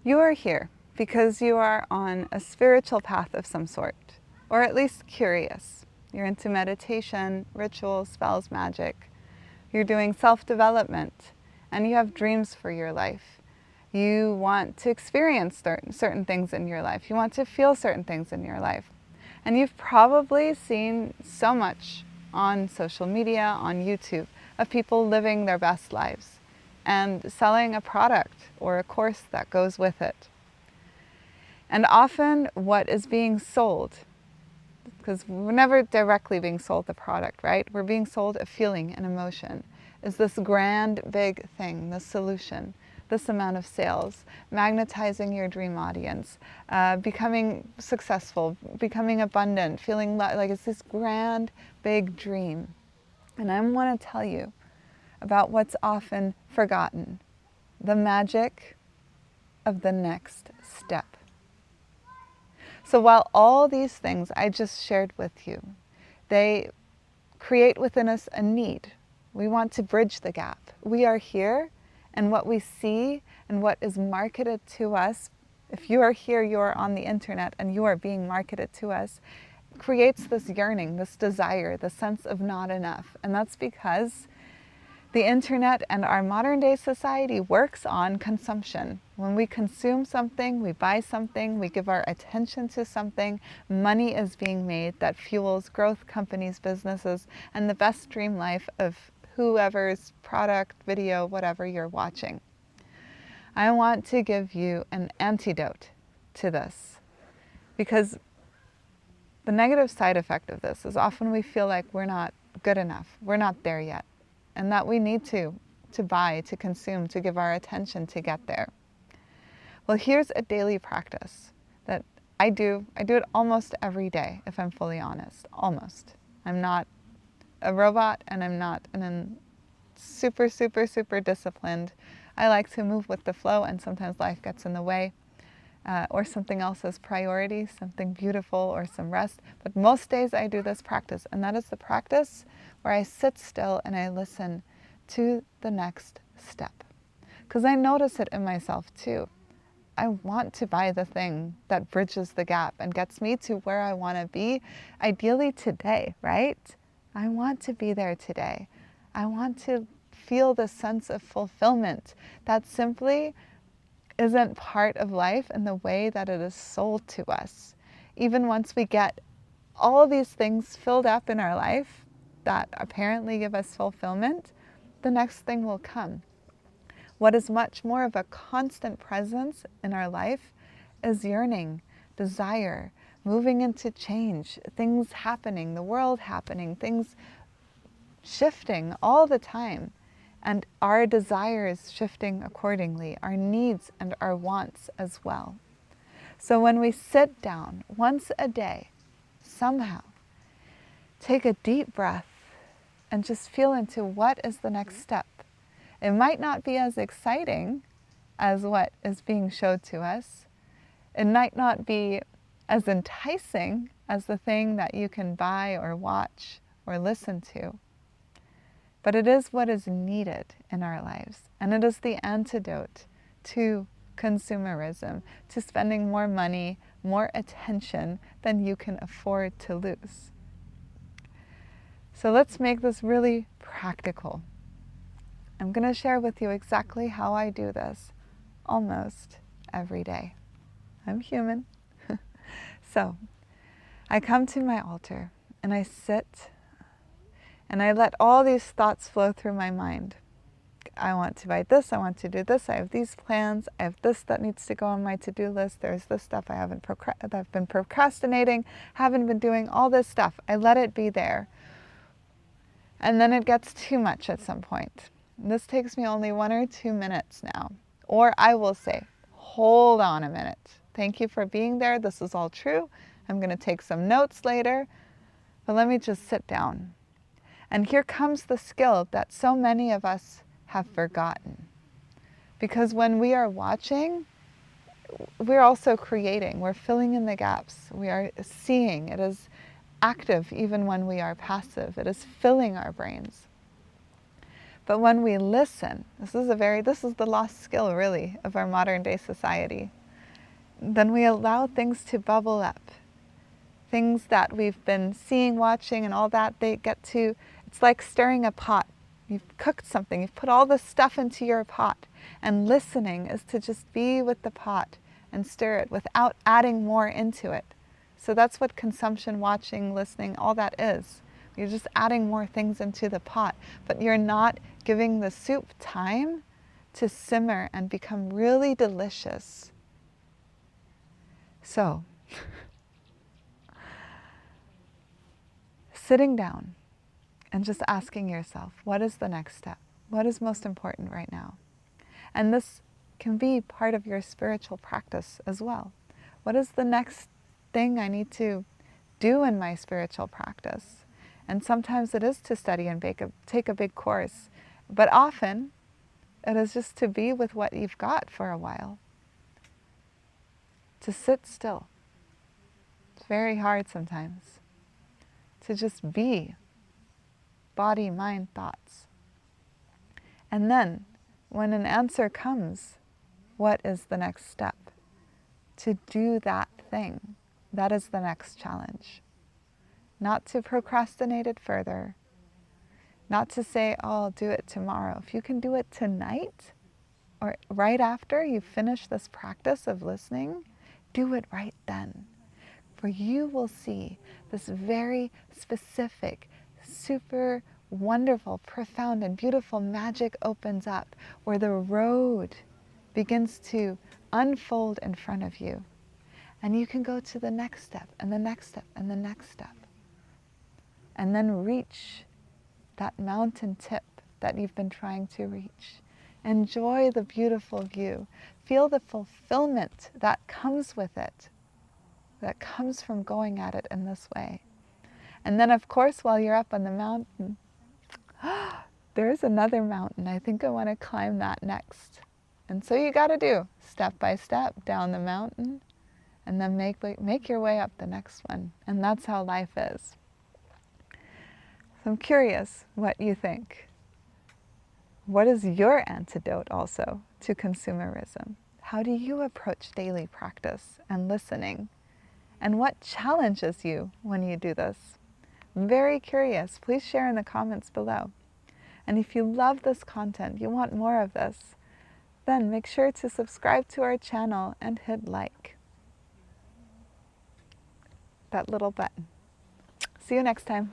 You are here because you are on a spiritual path of some sort, or at least curious. You're into meditation, rituals, spells, magic. You're doing self-development, and you have dreams for your life. You want to experience certain things in your life. You want to feel certain things in your life. And you've probably seen so much on social media, on YouTube, of people living their best lives and selling a product or a course that goes with it. And often what is being sold, because we're never directly being sold the product, right? We're being sold a feeling, an emotion, is this grand, big thing, the solution, this amount of sales, magnetizing your dream audience, becoming successful, becoming abundant, feeling like it's this grand, big dream. And I want to tell you about what's often forgotten, the magic of the next step. So while all these things I just shared with you, they create within us a need. We want to bridge the gap. We are here, and what we see and what is marketed to us, if you are here, you are on the internet and you are being marketed to us, creates this yearning, this desire, the sense of not enough. And that's because the internet and our modern day society works on consumption. When we consume something, we buy something, we give our attention to something, money is being made that fuels growth, companies, businesses, and the best dream life of whoever's product, video, whatever you're watching. I want to give you an antidote to this, because the negative side effect of this is often we feel like we're not good enough, we're not there yet, and that we need to buy, to consume, to give our attention to get there. Well, here's a daily practice that I do it almost every day, if I'm fully honest, almost. I'm not a robot, and I'm not super, super, super disciplined. I like to move with the flow, and sometimes life gets in the way, or something else is priority, something beautiful or some rest. But most days I do this practice, and that is the practice where I sit still and I listen to the next step. Because I notice it in myself too. I want to buy the thing that bridges the gap and gets me to where I want to be, ideally today, right? I want to be there today. I want to feel the sense of fulfillment that simply isn't part of life in the way that it is sold to us. Even once we get all these things filled up in our life that apparently give us fulfillment, the next thing will come. What is much more of a constant presence in our life is yearning, desire, moving into change, things happening, the world happening, things shifting all the time, and our desires shifting accordingly, our needs and our wants as well. So when we sit down once a day, somehow, take a deep breath and just feel into what is the next step. It might not be as exciting as what is being showed to us. It might not be as enticing as the thing that you can buy or watch or listen to. But it is what is needed in our lives. And it is the antidote to consumerism, to spending more money, more attention than you can afford to lose. So let's make this really practical. I'm going to share with you exactly how I do this almost every day. I'm human. So I come to my altar and I sit and I let all these thoughts flow through my mind. I want to buy this, I want to do this, I have these plans, I have this that needs to go on my to-do list, there's this stuff that I've been procrastinating, haven't been doing, all this stuff. I let it be there. And then it gets too much at some point. This takes me only 1 or 2 minutes now. Or I will say, hold on a minute. Thank you for being there. This is all true. I'm going to take some notes later, but let me just sit down. And here comes the skill that so many of us have forgotten. Because when we are watching, we're also creating. We're filling in the gaps. We are seeing. It is active even when we are passive. It is filling our brains. But when we listen, this is the lost skill really of our modern day society. then we allow things to bubble up. Things that we've been seeing, watching, and all that, they get to, it's like stirring a pot. You've cooked something, you've put all this stuff into your pot, and listening is to just be with the pot and stir it without adding more into it. So that's what consumption, watching, listening, all that is. You're just adding more things into the pot, but you're not giving the soup time to simmer and become really delicious. So, sitting down and just asking yourself, what is the next step? What is most important right now? And this can be part of your spiritual practice as well. What is the next thing I need to do in my spiritual practice? And sometimes it is to study and take a big course, but often it is just to be with what you've got for a while. To sit still. It's very hard sometimes. To just be. Body, mind, thoughts. And then, when an answer comes, what is the next step? To do that thing. That is the next challenge. Not to procrastinate it further. Not to say, oh, I'll do it tomorrow. If you can do it tonight, or right after you finish this practice of listening, do it right then. For you will see this very specific, super wonderful, profound, and beautiful magic opens up where the road begins to unfold in front of you. And you can go to the next step, and the next step, and the next step. And then reach that mountain tip that you've been trying to reach. Enjoy the beautiful view. Feel the fulfillment that comes with it, that comes from going at it in this way. And then, of course, while you're up on the mountain, there's another mountain. I think I want to climb that next. And so you got to do step by step down the mountain, and then make your way up the next one. And that's how life is. So I'm curious what you think. What is your antidote also to consumerism? How do you approach daily practice and listening? And what challenges you when you do this? I'm very curious. Please share in the comments below. And if you love this content, you want more of this, then make sure to subscribe to our channel and hit like. That little button. See you next time.